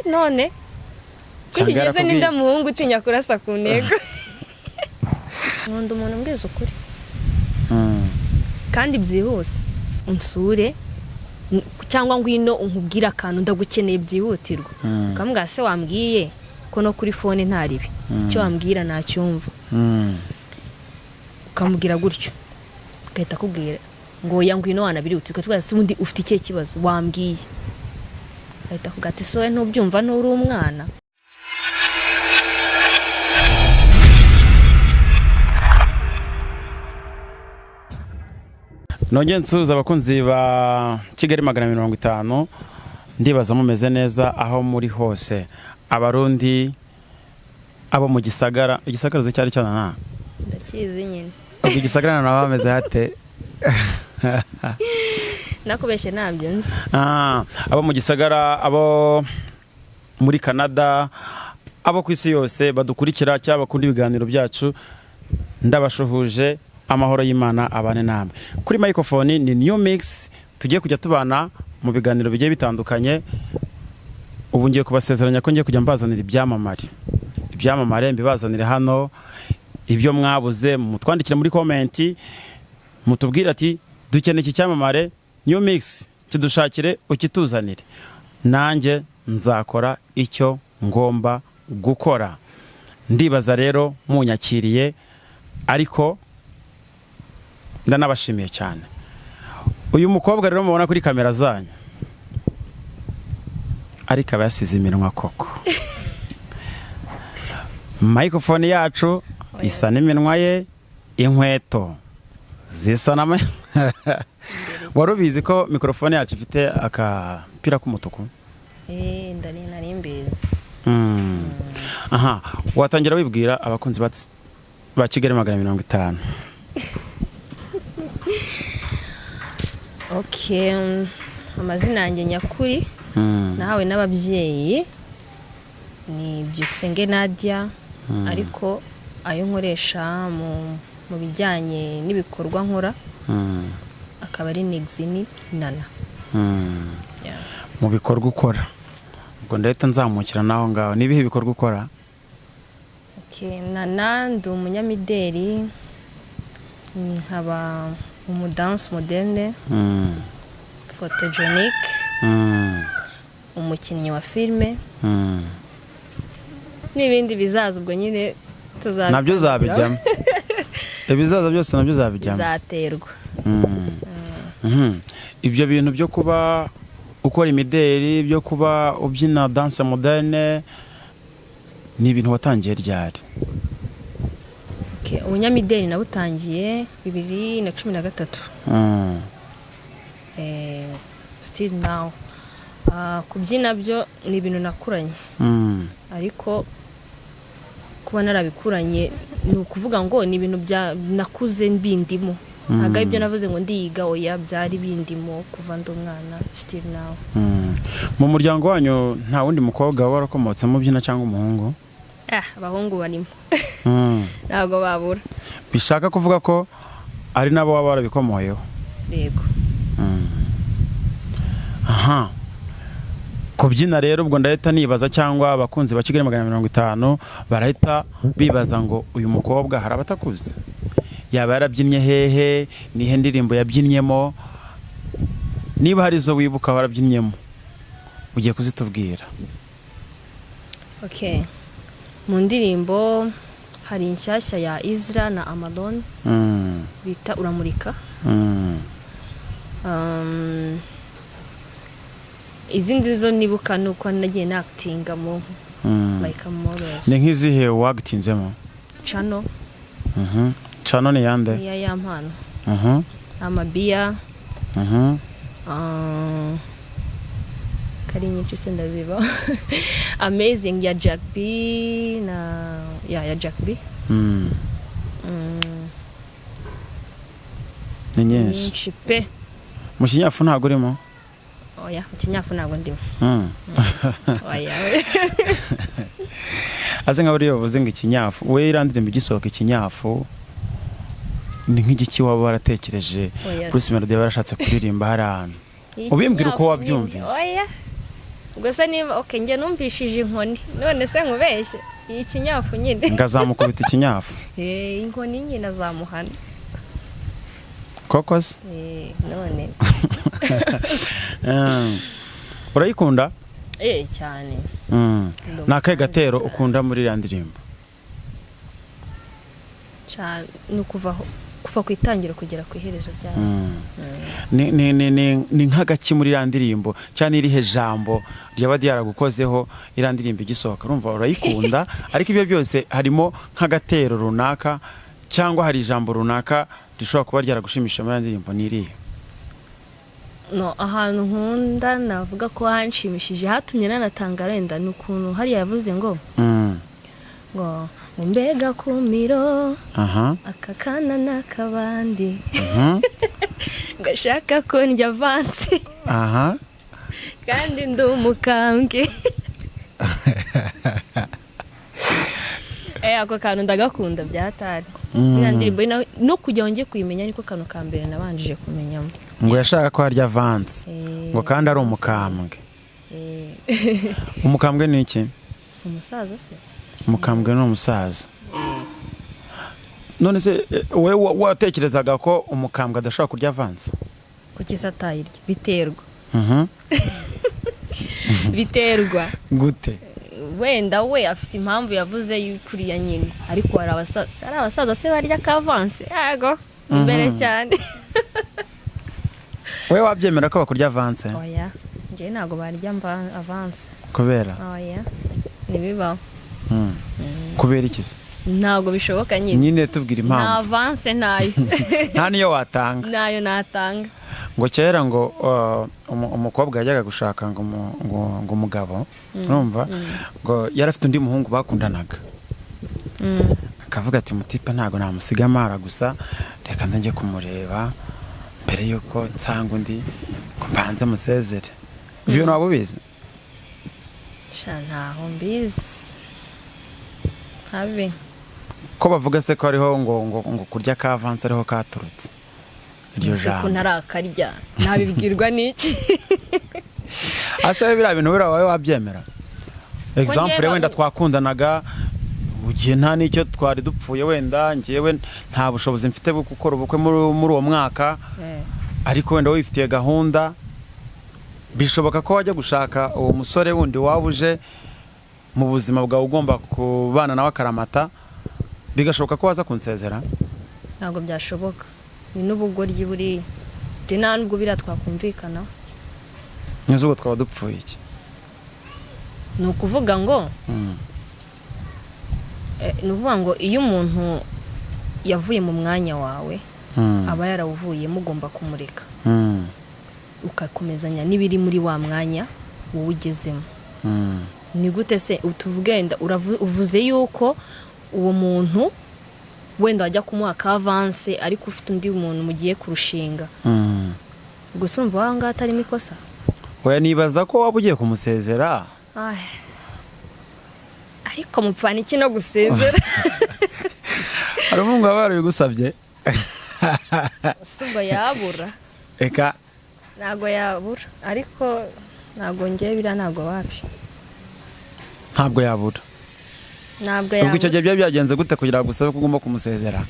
none kigeze ninda muhungu utinya kurasa ku ntego nkunda umuntu mbwiza ukuri kandi byihuse unsure cyangwa ngwino unkubwira akantu ndagukeneye byihutirwa kambwa se wambwiye ko no kuri phone ntaribi cyo wambwira nacyumva ukamubwira gutyo gahita kubwira ngo yangwino wanabiri utuka twase ubundi ufite ikihe kibazo wambwiye gahita kugati sowe ntubyumva nturi umwana. Nongeye nsuhuza abakunzi ba Kigali 50, ndibaza mumeze neza aho muri hose. Abarundi abo mu gisagara zo cyari cyana na ndakizi nyine igisagara na bameze hate nakubeshye nabyo nzi abo mu gisagara, abo muri Canada, abo ku isi yose badukurikira cyangwa bakunda ibiganiro byacu, ndabashuhuje. Amahoro y'Imana abane namwe. Kuri microphone ni New Mix, tugiye kujya tubana mu biganiro bigiye bitandukanye. Ubu ngiye kubasezeranya ko ngiye kujya mbazanira ibyamamare mbibazanire hano. Ibyo mwabuze mutwandikira muri comment, mutubwira ati dukeneye iki cyamamare, New Mix kidushakire ukituzanire. Nanjye nzakora icyo ngomba gukora. Ndibaza rero munyakiriye, ariko ndanabashimiye cyane. Uyu mukobwa rero mubona kuri kamera zanyu ariko abasize iminwa koko. Microphone yacu isa n'iminwa ye, inkweto zisa na warubizi ko microphone yacu ifite akapira k'umutuku? Ndari narimbizi. Aha, watangira wibwira abakunzi ba Kigali 50. Okay, amazina yanjye nyakuri nahawe n'ababyeyi ni Byukusenge Nadia, ariko ayo nkoresha mu bijyanye n'ibikorwa nkora akaba ari Nixini Nana. Mu bikorwa ukora ubwo ndahita nzamukira naho ngaho, nibihe bikorwa ukora? Okay, Nana ndi umunyamideli, nkaba umudance moderne, photogenic, umukinnyi wa filme, n'ibindi bizaza ubwo nyine tuzabijyamo. Nabyo zabijyamo. Ibizaza byose nabyo zabijyamo. Zaterwa. Ibyo bintu byo kuba ukora imideli, byo kuba ubyina dance moderne, ni ibintu watangiye ryari? Ubunyamideli nabutangiye 2013. Still now. Kubyina byo ni ibintu nakuranye. Ariko kuba narabikuranye ni ukuvuga ngo ni ibintu bya nakuze mbindimo. Ntago ibyo navuze ngo ndiga oya, byari bindimo kuva ndo mwana. Still now. Mu muryango wanyu nta wundi mukobwa warakomotse mu byina cyangwa umuhungu? Abahungu barimo. Ntago babura. Bishaka kuvuga ko ari nabo baba barabikomoyeho? Yego. Aha, kubyina rero ubwo ndahita nibaza, cyangwa abakunzi ba Kigali 50 barahita bibaza ngo uyu mukobwa hari abatakuze, yaba yarabyinnye hehe, nihe ndirimbo yabyinnyemo? Niba hari zo wibuka warabyinnyemo ugiye kuzitubwira. Okay, mu ndirimbo hari inshyashya ya Isra na Amadon bita Uramurika. Izindi zo nibuka nuko nagiye actinga mu like a model. Ni nk'izihe wagtinzemo? Chano. Chano ni yande? Ya mpano. Amabiya. Kari nyinshi se ndaziba. Amazing ya Jack B na ya Jack B. Ni nyinshi pe. Mu Kinyafu ntago urimo? Oya, mu Kinyafu ntago ndimo. Oya. Aze nka bari bavuze ngo Ikinyafu, we irandirimbo igisohoka Ikinyafu ni nk'igiki waba waratekereje Bruce Melody yarashatse kuririmba hari ahantu? Ubimbwira uko wabyumvise. Oya. ubwo se niba okay nge numvishije inkoni none se nkubeshye iyi kinyafu nyine ngazamukubita ikinyafu inkoni nyine azamuhana koko se none urayikunda cyane ni akahe gatero ukunda muri iriya ndirimbo cyane ni kuva ku itangiro kugera ku iherezo ryayo ni nk'agaki muri iriya ndirimbo cyane irihe jambo ryaba ryaragukozeho iriya ndirimbo igisohoka urumva urayikunda ariko ibyo byose harimo nk'agatero runaka cyangwa hari ijambo runaka rishobora kuba ryaragushimisha muri iriya ndirimbo ni irihe no ahantu nkunda navuga ko hanshimishije hatumye nanatanga renda ni ukuntu hariya yavuze ngo mbega kumiro aka kana n'akabandi ngashaka ko ndya avansi kandi ndi umukambwe ako kantu ndagakunda byatari ndirimbo no kujya wongeye kuyimenya niko kantu ka mbere nabanjije kumenyamo ngo yashaka ko harya avansi ngo kandi ari umukambwe umukambwe ni iki si umusaza se umukambwe ni umusaza none se wowe watekerezaga ko umukambwe adashobora kurya avansi kuki se atayirya biterwa biterwa gute wenda we afite impamvu yavuze y'ukuriya nyine ariko hari abasaza se barya kavansi yego imbere cyane wowe wabyemera ko bakurya avansi oya njye ntabwo barya avansi kubera oya ntibibaho kubera iki se ntabwo bishoboka nyine tubwira impamvu nta avansi nayo nta niyo watanga nayo natanga ngo kera ngo umukobwa yajyaga gushaka ngo umugabo urumva ngo yari afite undi muhungu bakundanaga akavuga ati umutipe ntabwo namusiga amara gusa reka nze njye kumureba mbere yuko nsanga undi ngo mbanze musezere ibyo ntabwo ubizi ntaho mbizi habe ko bavuga se ko hariho ngo kurya kavansi ariho katurutse iryo jambo ntarakarya ntabibwirwa n'iki ase biriya bintu biriya wowe wabyemera example wenda twakundanaga ugiye nta n'icyo twari dupfuye wenda ngewe nta bushobozi mfite bwo gukora ubukwe muri uwo mwaka ariko wenda wifitiye gahunda bishoboka ko wajya gushaka uwo musore wundi waba uje mu buzima bwawe ugomba kubana nawe akaramata bigashoboka ko waza kunsezera ntabwo byashoboka ni n'ubugoryi buriya nta nubwo biriya twakumvikana neza ubwo twaba dupfuye iki ni ukuvuga ngo ni ukuvuga ngo iyo umuntu yavuye mu mwanya wawe aba yarawuvuyemo ugomba kumureka ugakomezanya n'ibiri muri wa mwanya wowe ugezemo ni gute se utuvugenda uvuze yuko uwo muntu wenda wajya kumuha kavansi ariko ufite undi muntu mugiye kurushinga gusa urumva waho ngaho atarimo ikosa oya nibaza ko waba ugiye kumusezera ariko mupfana iki no gusezera hari umuhungu waba warabigusabye usubwo yabura reka ntabwo yabura ariko ntabwo ngewe biriya ntabwo wapi ntabwo yabura ubwo icyo gihe byaba byagenze gute kugira ngo usabe ko ugomba kumusezera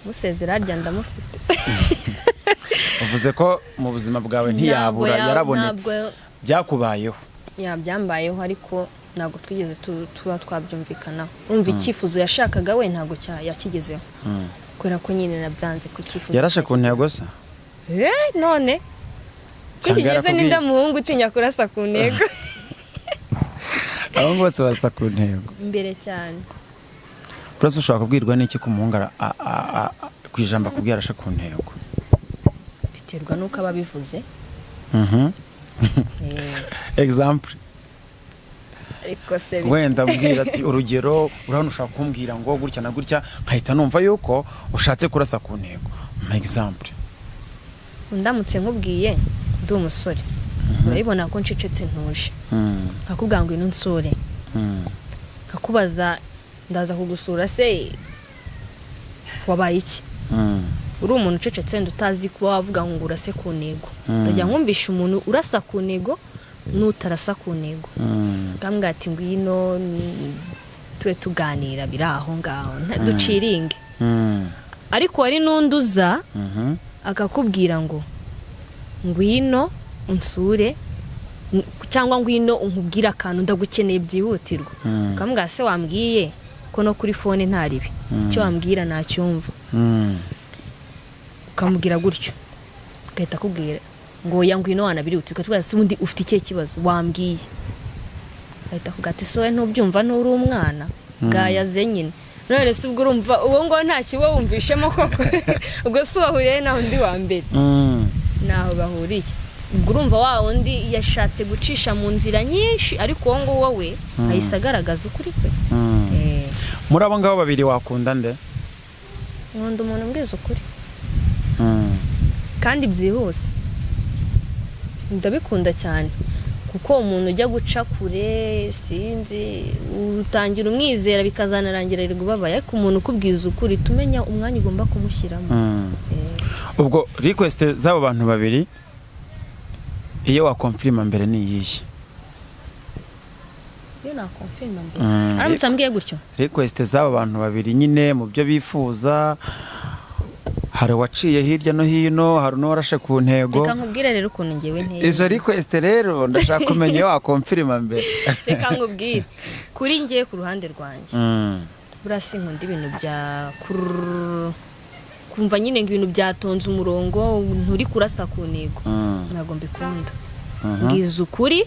musezera harya ndamufite uvuze ko mu buzima bwawe ntiyabura yarabonetse byakubayeho byambayeho ariko ntabwo twigeze tuba twabyumvikanaho urumva icyifuzo yashakaga we ntabwo yakigezeho kubera ko nyine nabyanze ku cyifuzo yarashe ku ntego se none kigeze n'inda muhungu utinya kurasa ku ntego abahungu bose barasa ku ntego imbere cyane uretse ushobora kubwirwa n'iki ku muhungu ku ijambo akubwira arashe ku ntego biterwa n'uko aba abivuze example wenda mbwira ati urugero urabona ushaka kumbwira ngo gutya na gutya nkahita numva yuko ushatse kurasa ku ntego example ndamutse nkubwiye ndi umusore urabibona ko ncecetse ntuje nkakubwira ngo ino nsore nkakubaza ndaza kugusura se wabaye iki uri umuntu ucecetse wenda utazi kuba wavuga ngo urase ku ntego ndajya nkumvisha umuntu urasa ku ntego nutarasa ku ntego ngambwa ati ngwino twe tuganira biraho ngaho duciringe ariko ari nunduza akakubwira ngo ngwino unsure cyangwa ngwino unkubwira akantu ndagukeneye byihutirwa ngambwa se wambwiye ko no kuri phone ntaribi cyo wambwira nacyumva ukamubwira gutyo gahita akubwira ngo yangwino wanabiri utuka twase ubundi ufite ikihe kibazo wambwiye ahita kugati sowe ntubyumva nturi umwana bwayaze nyine none se ubwo urumva uwo ngo nta kiwo wumvishemo koko ubwo se wahuriye naho ndi wa mbere naho bahuriye ubwo urumva wa wundi yashatse gucisha mu nzira nyinshi ariko uwo ngo wowe ahise agaragaza ukuri kwe muri abo ngabo babiri wakunda nde nkunda umuntu mbwiza ukuri kandi byihuse ndabikunda cyane kuko umuntu ujya guca kure sinzi utangira umwizera bikazanarangira ari gubabaye ariko umuntu ukubwiza ukuri tumenya umwanya ugomba kumushyiramo ubwo request z'abo bantu babiri iyo wakonfirma mbere ni iyihe iyo nakonfirma mbere aramutse ambwiye gutyo request z'abo bantu babiri nyine mu byo bifuza hari waciye hirya no hino hari n'uwarashe ku ntego reka nkubwire rero ukuntu ngewe ntego izo request rero ndashaka kumenya iyo wakonfirma mbere reka nkubwire kuri ngiye ku ruhande rwanjye burasi nkunda ibintu bya kumva nyine ngo ibintu byatonze umurongo nturi kurasa ku ntego ntabwo mbikunda ngize ukuri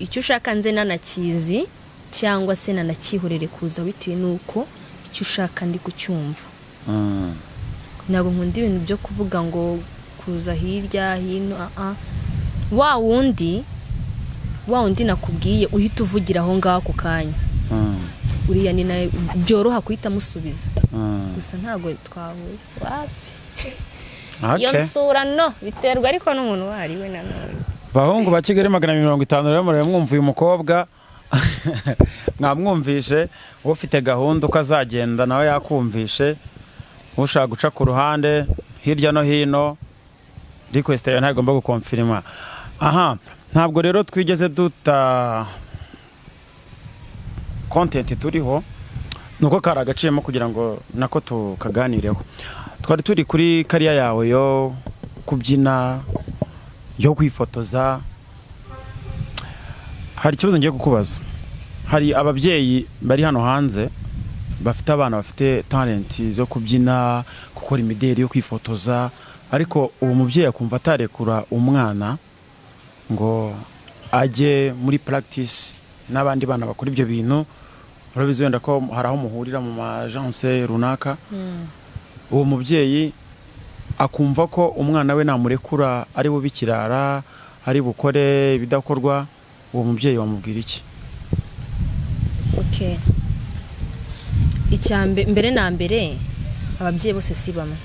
icyo ushaka nze nanakizi cyangwa se nanakihorere kuza bitewe nuko icyo ushaka ndi kucyumva ntabwo nkunda ibintu byo kuvuga ngo kuza hirya hino wa wundi nakubwiye uhita uvugira aho ngaho ku kanya uriya ni nawe byoroha kuhita musubiza gusa ntabwo twahuze iyo nsura no biterwa ariko n'umuntu wari we nanone bahungu ba Kigali 550 rero murebe mwumva uyu mukobwa mwamwumvishe ufite gahunda uko azagenda nawe yakumvishe ushaka guca ku ruhande hirya no hino request yawe ntagomba gukonfirma ntabwo rero twigeze duta content turiho nuko kari agaciyemo kugira ngo nako tukaganireho twari turi kuri kariya yawe yo kubyina yo kwifotoza hari ikibazo ngiye kukubaza hari ababyeyi bari hano hanze bafite abana bafite talent zo kubyina gukora imideli yo kwifotoza ariko uwo mubyeyi akumva atarekura umwana ngo ajye muri practice n'abandi bana bakora ibyo bintu urabizi wenda ko hari aho muhurira mu agence runaka uwo mubyeyi akumva ko umwana we namurekura ari bubikirara ari bukore ibidakorwa uwo mubyeyi wamubwira iki mbere na mbere ababyeyi bose si bamwe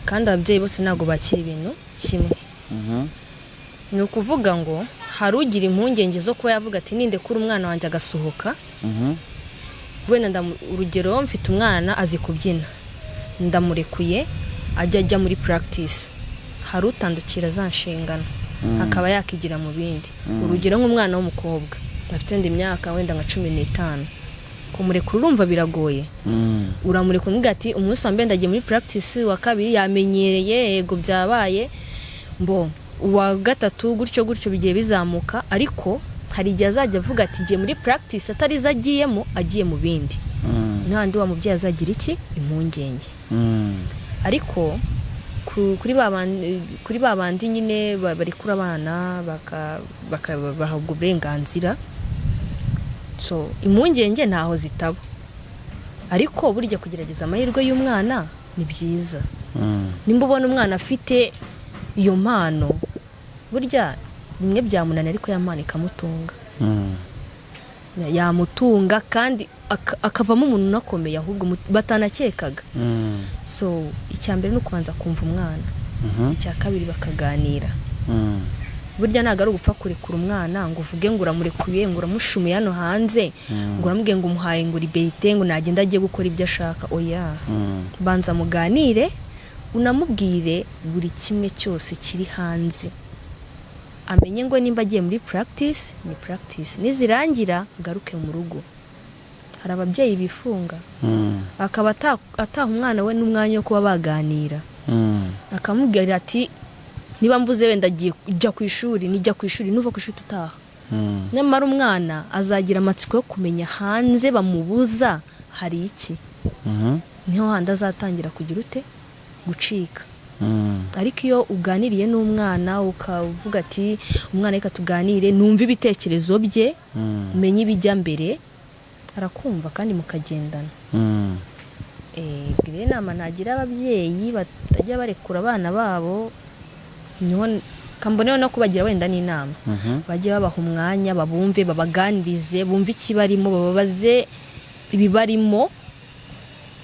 kandi ababyeyi bose ntabwo bakira ibintu kimwe ni ukuvuga ngo hari ugira impungenge zo kuba yavuga ati ninde kuri umwana wanjye agasohoka wenda urugero mfite umwana azi kubyina ndamurekuye ajya muri practice hari utandukira za nshingano akaba yakigira mu bindi urugero nk'umwana w'umukobwa afite wenda imyaka wenda nka 15 kumurekura urumva biragoye uramureka umubwira ati umunsi wa mbere ndagiye muri practice wa kabiri yamenyereye yego byabaye uwa gatatu gutyo bigiye bizamuka ariko hari igihe azajya avuga ati ngiye muri practice atari zagiyemo agiye mu bindi n'andi wa mubyeyi azagira iki impungenge ariko kuri babandi nyine bari kuri abana bakabahabwa uburenganzira so impungenge ntaho zitaba ariko burya kugerageza amahirwe y'umwana ni byiza nimba ubona umwana afite iyo mpano burya bimwe byamunana ariko yamana ikamutunga yamutunga kandi akavamo umuntu unakomeye ahubwo batanakekaga so icyambere ni ukubanza kumva umwana icya kabiri bakaganira burya ntabwo ari ugupfa kurekura umwana ngo uvuge ngo uramurekuye ngo uramushumiye hano hanze ngo uramubwiye ngo umuhaye ngo liberite ngo nagenda agiye gukora ibyo ashaka oya banza muganire unamubwire buri kimwe cyose kiri hanze amenye ngo nimba agiye muri practice ni practice, nizirangira agaruke mu rugo. Hari ababyeyi bifunga akaba ataha umwana we n'umwanya wo kuba baganira, akamubwira ati niba mvuze wenda agiye kujya ku ishuri, nijya ku ishuri, nuva ku ishuri tutaha. Nyamara umwana azagira amatsiko yo kumenya hanze bamubuza hari iki. Niho handi azatangira kugira ute gucika. Ariko iyo uganiriye n'umwana ukavuga ati umwana reka tuganire, numva ibitekerezo bye, menye ibijya mbere, arakumva kandi mukagendana. Gire inama nagira ababyeyi batajya barekura abana babo, niho kamboneho no kubagira wenda n'inama. Bajye babaha umwanya, babumve, babaganirize, bumve ikibarimo, bababaze ibibarimo,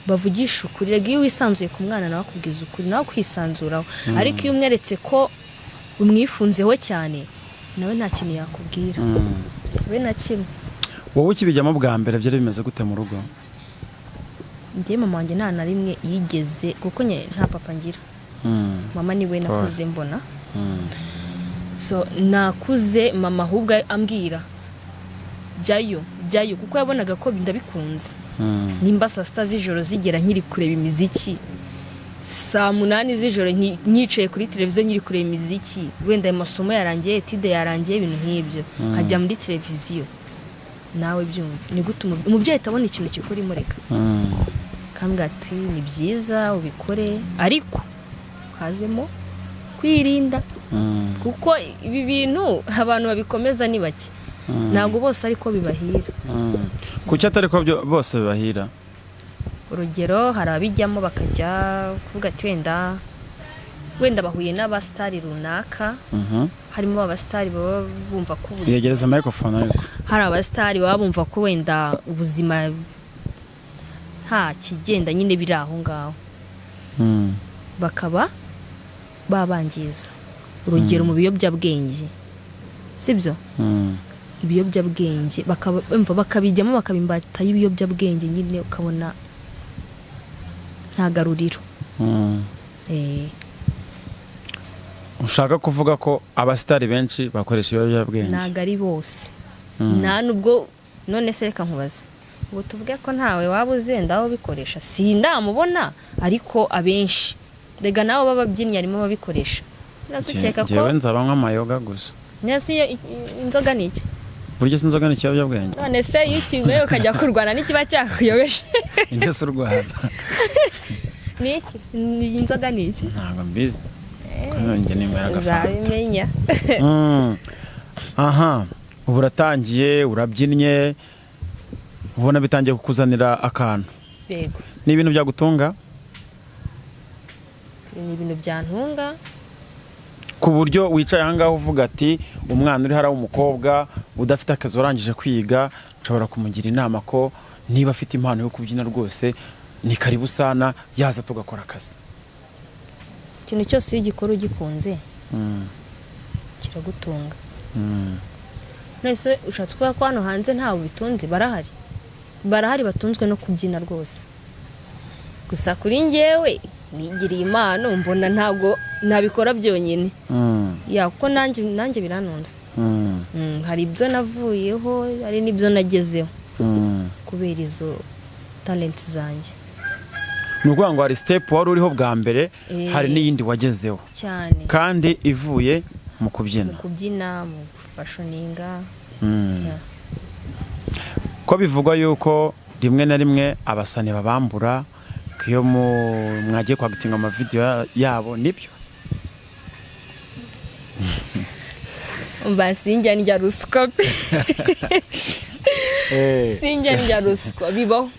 bavugisha ukuri. Rega iyo wisanzuye ku mwana nawe akubwiza ukuri, nawe kwisanzuraho. Ariko iyo umweretse ko umwifunzeho cyane, nawe nta kintu yakubwira, we na kimwe. Wowe ukibijyamo bwa mbere byari bimeze gute mu rugo? Njye mama wanjye nta na rimwe yigeze, kuko nta papa ngira, mama niwe nakuze mbona. So nakuze mama ahubwo ambwira jyayo kuko yabonaga ko ndabikunze. Nimba saa sita z'ijoro zigera nkiri kureba imiziki, saa 8 z'ijoro nyicaye kuri televiziyo nkiri kureba imiziki, wenda amasomo yarangiye, etide yarangiye, ibintu nk'ibyo, nkajya muri televiziyo. Nawe byumva ni gute umubyeyi atabona ikintu kikuri mureka, kambwira ati ni byiza ubikore, ariko hazemo kwirinda, kuko ibi bintu abantu babikomeza ni bake, ntabwo bose ariko bibahira. Kuki atari ko bose bibahira? Urugero hari abijyamo bakajya kuvuga ati wenda bahuye n'abasitari runaka, harimo abasitari baba bumva ko yegereza microphone, ariko hari abasitari baba bumva ko wenda ubuzima nta kigenda nyine biri aho ngaho, bakaba babangiza. Urugero mu biyobyabwenge, sibyo? Ibiyobyabwenge bakabijyamo, bakabimbata y'ibiyobyabwenge, nyine ukabona nta garuriro. Ushaka kuvuga ko abasitari benshi bakoresha ibiyobyabwenge? Ntago ari bose, nta nubwo. None se reka nkubaze, ubu tuvuge ko ntawe waba uzenda aho bikoresha, sindamubona, ariko abenshi rega nabo bababyinnyi harimo babikoresha. Nazukeka ko jewe nzaba nk'amayoga gusa. Nese inzoga ni iki? Buryo sinzoga ni ikiyobyabwenge. None se iyo ukinyweye ukajya kurwana n'ikiba cyakuyobeje? Ingeso Rwanda ni iki? Inzoga ni iki? Ntabwo mbizi. Nonge nimera agafata. Zabimenya. Aha, ubu uratangiye, urabyinnye, ubona bitangiye kukuzanira akantu. Yego. Ni ibintu byagutunga? Ni ibintu byantunga. Ku buryo wicaye aha ngaho uvuga ati umwana uri hara w'umukobwa udafite akazi warangije kwiga, nshobora kumugira inama ko niba afite impano yo kubyina rwose ni karibu sana, yaza tugakora akazi. Ikintu cyose iyo ugikora ugikunze kiragutunga. Nese ushatse kuba ko hano hanze ntawe bitunze, barahari batunzwe no kubyina rwose. Gusa kuri njyewe nigiriye impano, mbona ntabwo nabikora byonyine. Kuko nanjye biranunze. Hari ibyo navuyeho, hari n'ibyo nagezeho kubera izo talent zanjye. Nukuvuga ngo hari step wari uriho bwa mbere, hari n'iyindi wagezeho cyane, kandi ivuye mu kubyina. Mu fashioninga. Ko bivugwa yuko rimwe na rimwe abasani babambura iyo mwagiye kwagitinga amavideo yabo, nibyo? Sinjya njya ruswa. Sinjya njya ruswa, bibaho.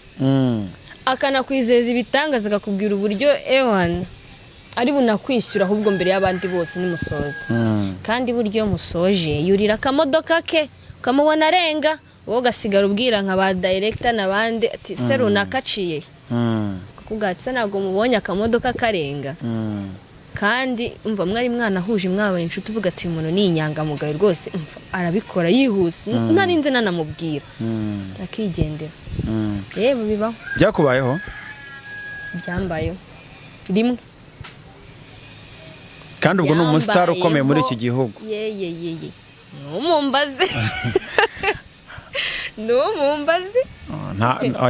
Akanakwizeza ibitangaza, akakubwira uburyo ewan ari bunakwishyura ahubwo mbere y'abandi bose nimusoza. Kandi buryo musoje yurira akamodoka ke ukamubona arenga, wowe ugasigara ubwira nka ba director n'abandi ati se runaka aciye. Kugatse ntabwo mubonye akamodoka karenga. Kandi umva mwari mwana huje mwabaye inshuti, uvuga ati umuntu ni inyangamugayo rwose, arabikora yihuse, narinze nanamubwira akigendera. Yebo bibaho. Byakubayeho? Byambayeho rimwe. kandi ubwo ni umusitari ukomeye muri iki gihugu. Yeye numumbaze numumbaze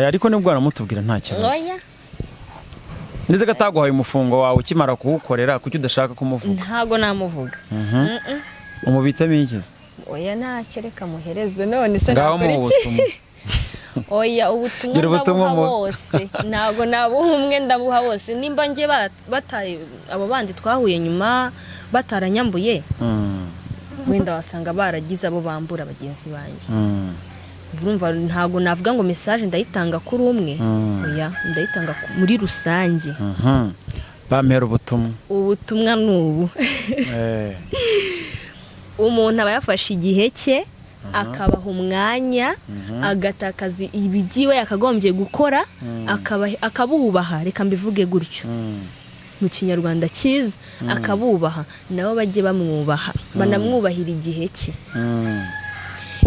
ariko nibwo aramutubwira nta kibazo. oya Ndetse gataguhaye umufungo wawe ukimara kuwukorera kuki udashaka kumuvuga? ntago namuvuga. Umubitsemo ikiza? Oya ntacyo reka muhereze none se ngaho mu butumwa. Oya ubutumwa bwose ntago nabuha umwe ndabuha bose nimba nge bataye abo bandi twahuye nyuma bataranyambuye wenda wasanga baragize abo bambura bagenzi banjye. Urumva ntago navuga ngo message ndayitanga kuri umwe. Oya ndayitanga muri rusange. Bampera ubutumwa nubu umuntu aba yafashe igihe cye akabaha umwanya agatakaza ibigiwe yakagombye gukora akabubaha, reka mbivuge gutyo mu kinyarwanda cyiza, akabubaha nabo bajye bamwubaha banamwubahira igihe cye.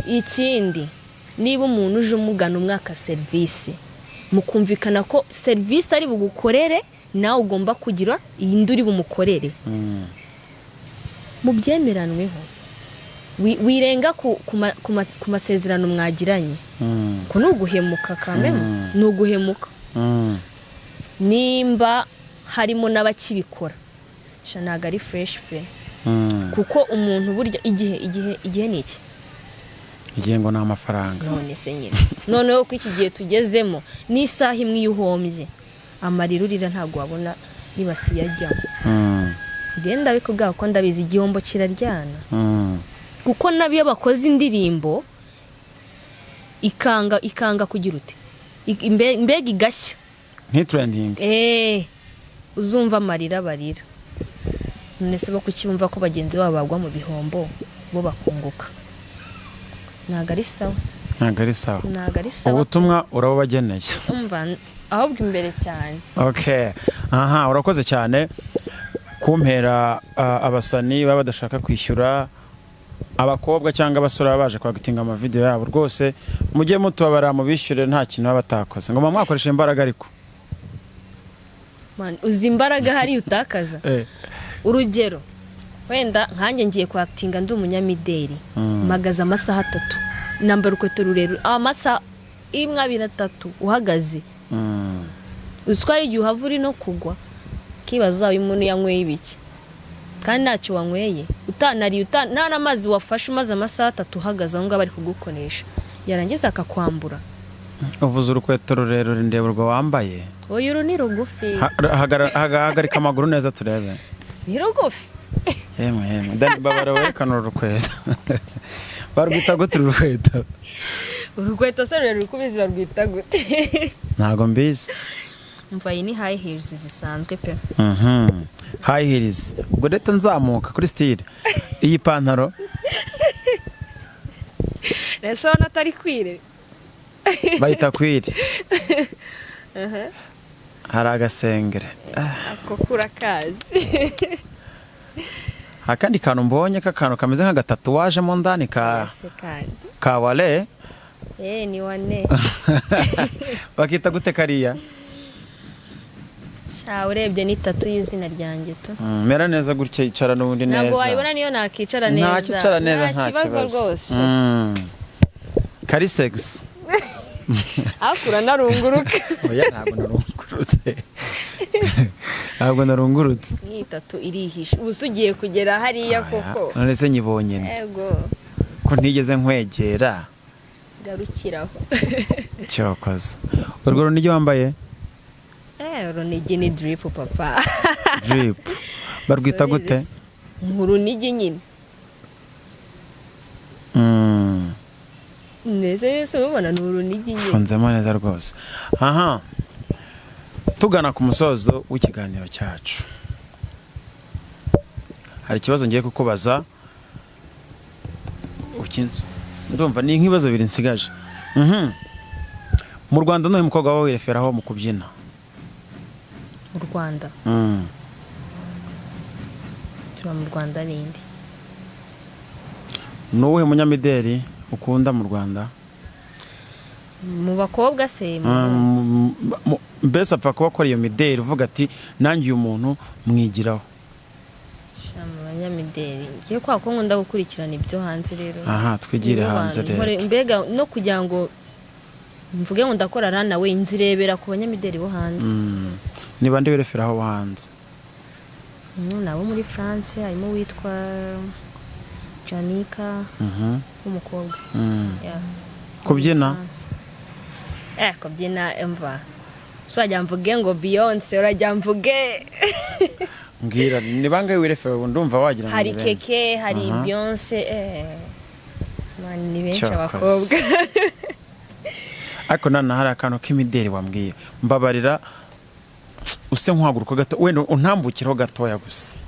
Ikindi niba umuntu uje umugana umwaka serivisi mukumvikana ko serivisi ari bugukorere nawe ugomba kugira iyi nduri bumukorere mubyemeranweho, wirenga ku masezerano mwagiranye ko nuguhemuka kameme nuguhemuka. Nimba harimo n'abakibikora ntago ari fresh pe, kuko umuntu burya igihe ni iki? Igihe ngo ni amafaranga. None se nyine noneho ko iki gihe tugezemo n'isaha imwe iyo uhombye amarira urira ntago wabona nibasi yajyamo. Genda bikubwira ko ndabizi igihombo kiraryana. Kuko nabiyo bakoze indirimbo ikanga kugira ute mbega igashya nk'itrending uzumva amarira barira. None se bo kukibumva ko bagenzi babo bagwa mu bihombo bo bakunguka? Ntago ari sawa. Ubutumwa urabageneye umva ahubwo imbere cyane. Okay, urakoze cyane kumpera abasani baba badashaka kwishyura abakobwa cyangwa abasore baje kwagitinga ama video yabo. Rwose mujye mutubabara mu bishyure nta kintu batakoze ngo mwakoresha imbaraga ariko man uzi imbaraga hari utakaza. Urugero wenda nkanjye ngiye kwagitinga ndi umunyamideli magaza amasaha 3 nambara ukweto rurerure amasaha 1-2-3 uhagaze uswari igihe uhavuri no kugwa kibazo umuntu yanyweye ibiki kandi ntacyo wanyweye utanari nta n'amazi wafashe umaze amasaha 3 uhagaze aho ngaba ari kugukoresha yarangiza akakwambura. Uvuze urukweto rurerure ndebe urwo wambaye? Oya uru ni rugufi. Hagarika amaguru neza turebe. Ni rugufi. Yemwe ndani babara werekana urukweto. Barwita gute urukweto? Urukweto se rurerure kubizi barwita gute? Ntago mbizi. Mva iyi ni high heels zisanzwe pe. High heels. Ubwo leta nzamuka kuri style. Iyi pantaro. Nese natari kwire. Bayita kwire. Hari agasengere. Ako kurakazi. Akandi kantu mbonye kakano kameze nka gatatuwaje mo ndani ka wale. Ni wane. Bakita gute kariya? Urebye ni tatu y'izina ryanjye to. Mera neza gutya icara n'ubundi neza. Ntabwo wayibona niyo nakicara neza. Nakicara neza nta kibazo rwose. Kari sex. Akura narunguruka. Oya ntabwo narungurutse. Ni tatu irihisha. Ubusugiye kugera hariya koko. None se nyibonye. Yego. Ko ntigeze nkwegera. Garukiraho. Cyokoza. Urwo runigi wambaye? Runigi ni drip papa. Drip. Barwita gute? Runigi nyine. Neze se ubona n'urunigi nyine. Funzemo neza rwose. Tugana ku musozo w'ikiganiro cyacu. Hari ikibazo ngiye kukubaza. Ndumva ni nk'ibibazo biri nsigaje. Mu Rwanda no umukobwa wawe wireferaho mu kubyina? Mu Rwanda. Tuba mu Rwanda rindi. Nuwe munyamideli ukunda mu Rwanda? Mu bakobwa se mbese apfa kuba akora iyo mideli uvuga ati nanjye uyu muntu mwigiraho? abanyamideli ngiye kwa ko nkunda gukurikirana ibyo hanze rero aha twigire hanze rero mbega no kugira ngo mvuge ngo ndakora rana we nzirebera ku banyamideli bo hanze ni bande berefera aho hanze nabo muri France harimo witwa Janika umukobwa kubyina kubyina emva urajya mvuge ngo Beyonce urajya mvuge mbwira ni bangahe wirefera ndumva wagira ngo hari Keke hari Beyonce ni benshi abakobwa ariko nana hari akantu k'imideli wambwiye mbabarira use nk'uhaguruka gato wenda untambukiraho gatoya gusa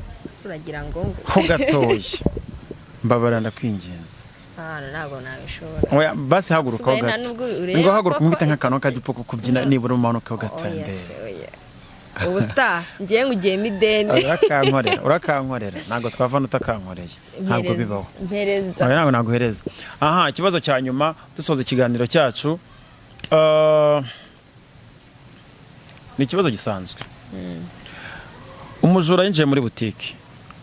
uragira ngo ho gatoya mbabarira ndakwinginze ntabwo nabishobora oya basi hagurukaho gato ngo haguruka nkubita nk'akantu kadipo kubyina nibura umanukaho gatoya ubuta ngiye ngugiye mideni urakankorera ntabwo twavana utakankoreye ntabwo bibaho mpereza ntabwo naguhereza aha ikibazo cya nyuma dusoza ikiganiro cyacu ni ikibazo gisanzwe umujura yinjiye muri butike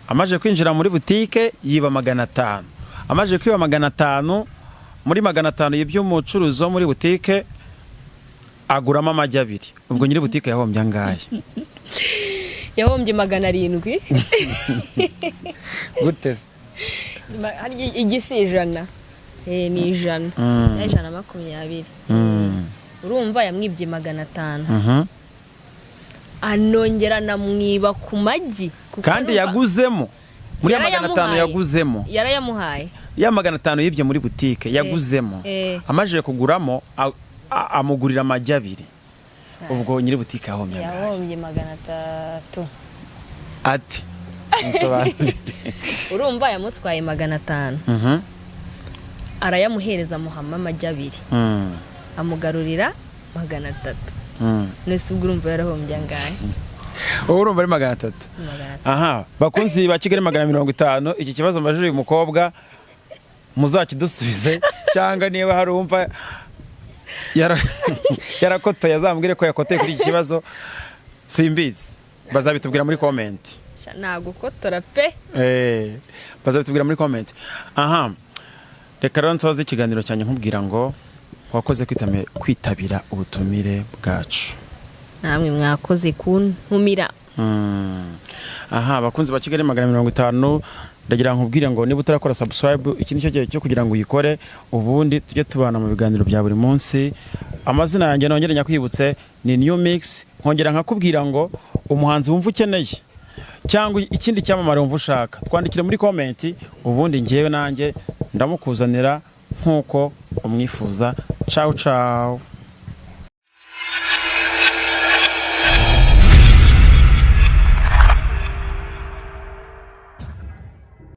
amaze kwinjira muri butike yiba 500 amaze kwiba 500 muri 500 y'iby'umucuruzi wo muri butike aguramo amagi 2 ubwo nyiri butike yahombye angahe yahombye 700 gute hari igisijana ni 120 urumva yamwibye 500 anongera namwiba ku magi kandi yaguzemo muri 500 yaguzemo yarayamuhaye ya 500 yibye muri butike yaguzemo amaje kuguramo amugurira amagi 2 ubwo nyiri butike yahombye 300 ati nsobanurire urumva yamutwaye 500 arayamuhereza muhamma amagi 2 amugarurira 300 nese ubwo urumva yarahombye angahe urumva ari 300 aha bakunzi ba Kigali 150 iki kibazo mbajije uyu mukobwa muzakidusubize cyangwa niba hari umva yarakotoye azambwire ko yakoteye kuri iki kibazo simbizi bazabitubwira muri comment nagukotora pe bazabitubwira muri comment aha reka rero nsoze ikiganiro cyane nkubwira ngo wakoze kwitabira ubutumire bwacu namwe mwakoze kuntumira aha bakunzi ba Kigali 150 ndagira nkubwire ngo niba utarakora subscribe iki nicyo gihe cyo kugira ngo uyikore ubundi tujye tubana mu biganiro bya buri munsi amazina yanjye nongere nyakwibutse ni New Mix nkongera nkakubwira ngo umuhanzi wumva ukeneye cyangwa ikindi cyamamare wumva ushaka twandikire muri comment ubundi ngiyewe nanjye ndamukuzanira nkuko umwifuza ciao ciao